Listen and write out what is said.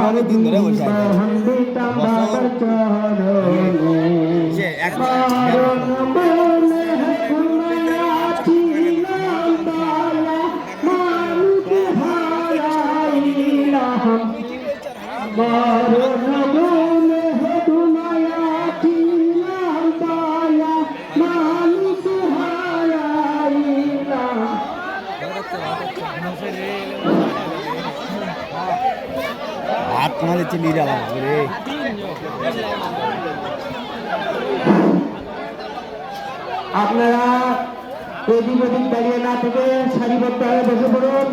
অনেকদিন ধরে বসে হাত মালে চিনি যাওয়া রে আপনারা এদিক ওদিক দাঁড়িয়ে না থেকে সারিবদ্ধ হয়ে বসে পড়ুন।